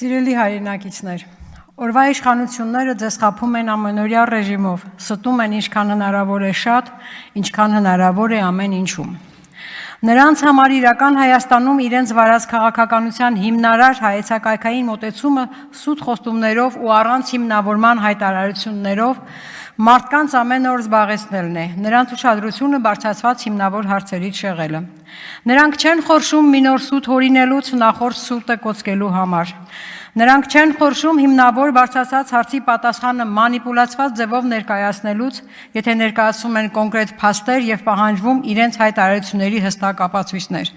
Սիրելի հայրենակիցներ, օրվա իշխանությունները ձեզ խաբում են ամենօրյա ռեժիմով, ստում են ինչքան հնարավոր է շատ, ինչքան հնարավոր է ամեն ինչում։ Նրանց համար իրական Հայաստանում իրենց վարած քաղաքականության հիմնարար հայեցակայքային մոտեցումը սուտ խոստումներով ու առանց հիմնավորման հայտարարություններով մարդկանց ամեն օր զբաղեցնելն է, նրանց ուշադրությունը բարձրացված հիմնավոր հարցերից շեղելը։ Նրանք չեն խորշում մի նոր սուտ հորինելուց նախորդ սուտը կոծկելու համար։ Նրանք չեն խորշում հիմնավոր բարձրացած հարցի պատասխանը մանիպուլացված ձևով ներկայացնելուց, եթե ներկայացում են կոնկրետ փաստեր եւ պահանջվում իրենց հայտարարությունների հստակ ապացույցներ։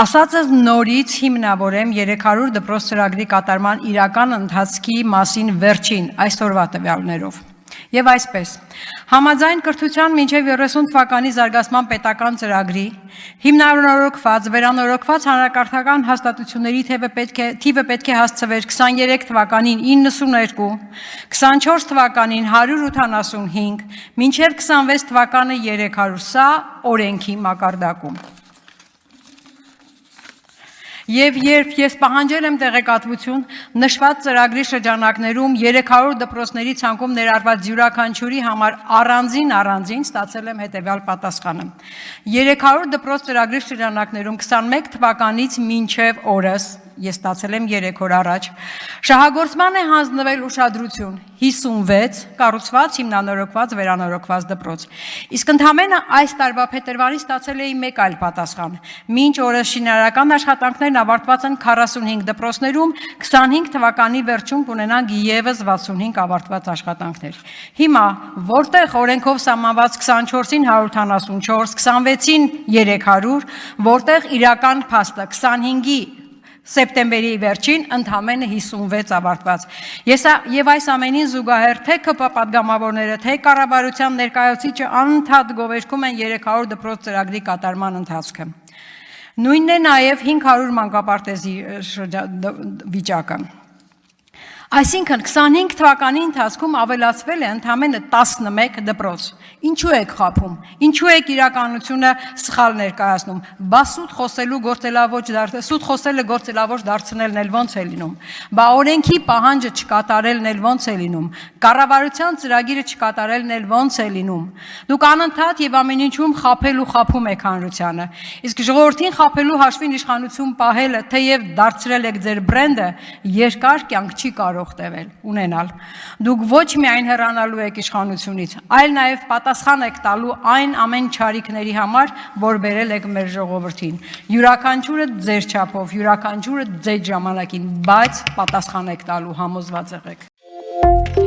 Ասածս նորից հիմնավորեմ 300 դպրոց ծրագրի կատարման իրական ընթացքի մասին վերջին այսօրվա տվյալներով։ Եվ այսպես, համաձայն կրթության մինչև 30 թվականի զարգացման պետական ծրագրի, հիմնանորոգված, վերանորոգված հանրակրթական հաստատությունների թիվը պետք է հասցվեր 23 թվականին 92, 24 թվականին 185, մինչև 26 թվականը 300, սա օրենքի մակարդակում։ Եվ երբ ես պահանջել եմ տեղեկատվություն, նշված ծրագրի շրջանակներում 300 դպրոցների ցանկում ներառված յուրաքանչյուրի համար առանձին ստացել եմ հետևյալ պատասխանը։ 300 դպրոց ծրագրի շրջանակներում 21 թվականից մինչև օրս, ես ստացել եմ 3 օր առաջ, շահագործման է հանձնվել ուշադրություն 56 կառուցված, հիմնանորոգված, վերանորոգված դպրոց։ Իսկ ընդամենը այս տարվա փետրվարին ստացել էի մեկ այլ պատասխան։ Մինչ օրս շինարարական աշխատանքներն ավարտված են 45 դպրոցներում, 25 թվականի վերջում կունենանք ևս 65 ավարտված աշխատանքներ։ Հիմա որտեղ օրենքով սահմանված 24-ին 174, 26-ին 300, որտեղ իրական փաստը 25-ի սեպտեմբերի վերջին ընդամենը 56 ավարտված։ Եվ այս ամենին զուգահեռ թե ԿՊ պատգամավորները, թե կառավարության ներկայացուցիչը անընդհատ գովերգում են 300 դպրոց ծրագրի կատարման ընթացքը։ Նույնն է նաև 500 մանկապարտեզի վիճակը։ Այսինքն 25 թվականի ընթացքում ավելացվել է ընդամենը 11 դպրոց։ Ինչու եք խաբում, ինչու եք իրականությունը սխալ ներկայացնում, բա սուտ խոսելը գործելավոճ դարձնելն էլ ոնց է լինում, բա օրենքի պահանջը չկատարելն էլ ոնց է լինում, կառավարության ծրագիրը չկատարելն էլ ոնց է լինում։ Դուք անընդհատ եւ ամեն ինչում խաբում եք հանրությանը, իսկ ժողովրդին խաբելու հաշվին իշխանություն պահելը, թեև դարձրել եք ձեր բրենդը, երկար կյանք չի կարող ունենալ։ Դուք ոչ միայն հեռանալու եք իշխանությունից, այլ նաև պատասխան եք տալու այն ամեն չարիքների համար, որ բերել եք մեր ժողովրդին։ Յուրաքանչյուրը ձեր չափով, յուրաքանչյուրը ձեր ժամանակին, բայց պատասխան եք տալու, համոզված եղեք։